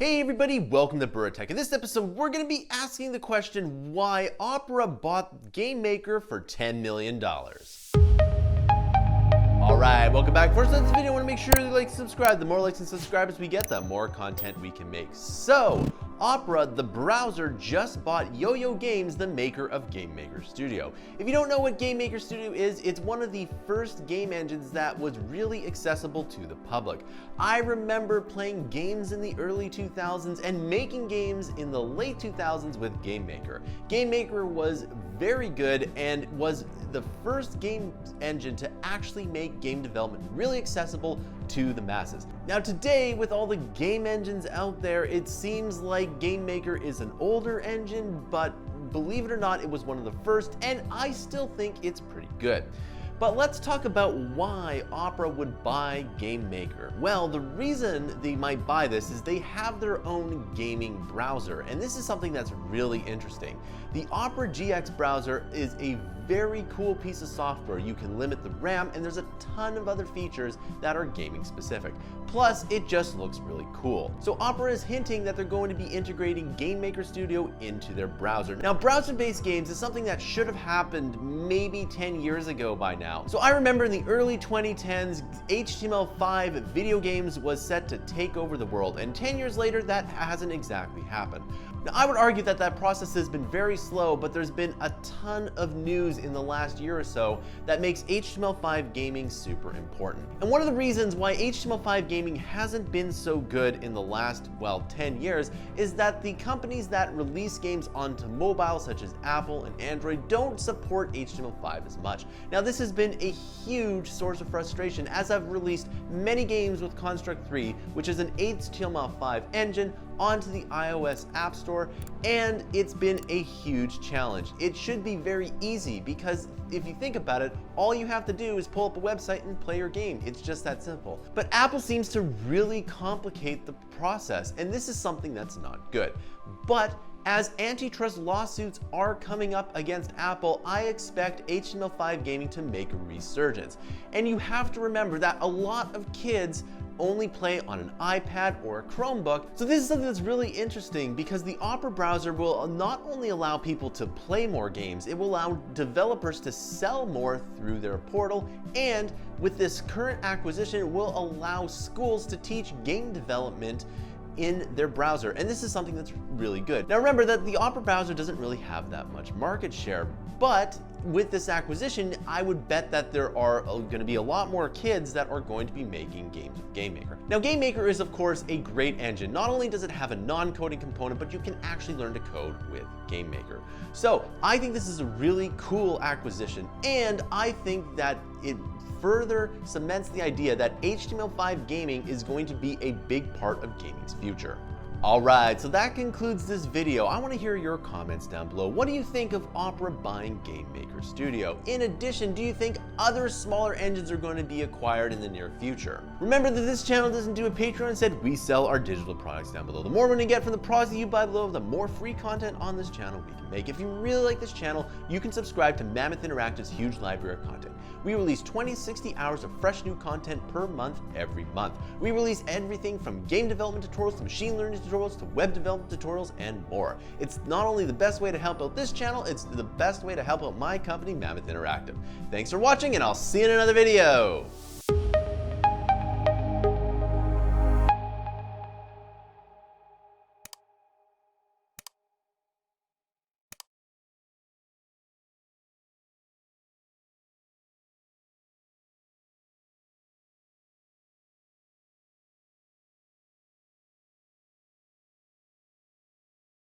Hey everybody, welcome to Bura Tech. In this episode, we're going to be asking the question why Opera bought GameMaker for $10 million. Alright, welcome back. First on this video, I want to make sure you like and subscribe. The more likes and subscribers we get, the more content we can make. So, Opera, the browser, just bought YoYo Games, the maker of GameMaker Studio. If you don't know what GameMaker Studio is, it's one of the first game engines that was really accessible to the public. I remember playing games in the early 2000s and making games in the late 2000s with GameMaker. GameMaker was very good and was the first game engine to actually make game development really accessible to the masses. Now today, with all the game engines out there, it seems like GameMaker is an older engine, but believe it or not, it was one of the first, and I still think it's pretty good. But let's talk about why Opera would buy GameMaker. Well, the reason they might buy this is they have their own gaming browser, and this is something that's really interesting. The Opera GX browser is a very cool piece of software. You can limit the RAM, and there's a ton of other features that are gaming specific. Plus, it just looks really cool. So Opera is hinting that they're going to be integrating GameMaker Studio into their browser. Now, browser-based games is something that should have happened maybe 10 years ago by now. So I remember in the early 2010s, HTML5 video games was set to take over the world, and 10 years later, that hasn't exactly happened. Now, I would argue that that process has been very slow, but there's been a ton of news in the last year or so that makes HTML5 gaming super important. And one of the reasons why HTML5 gaming hasn't been so good in the last, well, 10 years is that the companies that release games onto mobile, such as Apple and Android, don't support HTML5 as much. Now, this has been a huge source of frustration as I've released many games with Construct 3, which is an HTML5 engine, onto the iOS App Store, and it's been a huge challenge. It should be very easy because if you think about it, all you have to do is pull up a website and play your game. It's just that simple. But Apple seems to really complicate the process, and this is something that's not good. But as antitrust lawsuits are coming up against Apple, I expect HTML5 gaming to make a resurgence. And you have to remember that a lot of kids only play on an iPad or a Chromebook. So this is something that's really interesting because the Opera browser will not only allow people to play more games, it will allow developers to sell more through their portal, and with this current acquisition, it will allow schools to teach game development in their browser, and this is something that's really good. Now remember that the Opera browser doesn't really have that much market share, but with this acquisition, I would bet that there are going to be a lot more kids that are going to be making games with GameMaker. Now GameMaker is of course a great engine. Not only does it have a non-coding component, but you can actually learn to code with GameMaker. So I think this is a really cool acquisition, and I think that it further cements the idea that HTML5 gaming is going to be a big part of gaming's future. Alright, so that concludes this video. I want to hear your comments down below. What do you think of Opera buying GameMaker Studio? In addition, do you think other smaller engines are going to be acquired in the near future? Remember that this channel doesn't do a Patreon, instead we sell our digital products down below. The more we're going to get from the products that you buy below, the more free content on this channel we can make. If you really like this channel, you can subscribe to Mammoth Interactive's huge library of content. We release 20-60 hours of fresh new content per month every month. We release everything from game development tutorials to machine learning tutorials to web development tutorials and more. It's not only the best way to help out this channel, it's the best way to help out my company, Mammoth Interactive. Thanks for watching, and I'll see you in another video.